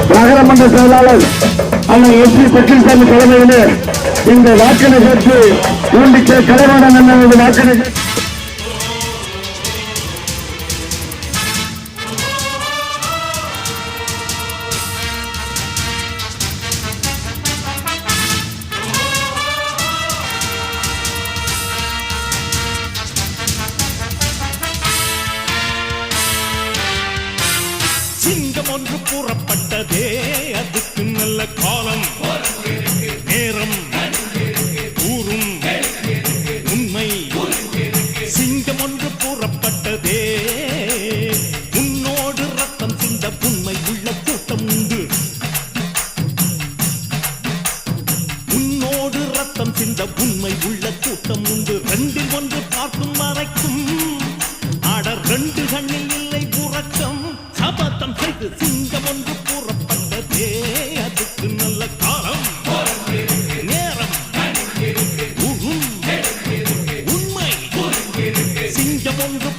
நகரமன்ற செயலாளர் அண்ணன் எஸ் பி பக்கீல்சாமி தலைமையிலே இந்த வாக்கு நிகழ்ச்சி ஊண்டிக்க கலைவாணன் அண்ணன் வாக்கு நிகழ்ச்சி சிங்கம் ஒன்று கூறப்பட்டதே அதுக்கு நல்ல காலம் நேரம் கூறும் உண்மை சிங்கம் ஒன்று கூறப்பட்டதே உன்னோடு ரத்தம் சிந்த உண்மை உள்ள கூட்டம் உண்டு உன்னோடு ரத்தம் சிந்த உண்மை உள்ள கூட்டம் உண்டு ரெண்டில் ஒன்று பார்க்கும் வரைக்கும் ஆட ரெண்டு கண்ணில் இல்லை உறக்கம் சபதம் செய்து சிங்கம் ஒன்று கூறப்பட்டதே அதுக்கு நல்ல காலம் நேரம் உண்மை சிங்கம் ஒன்று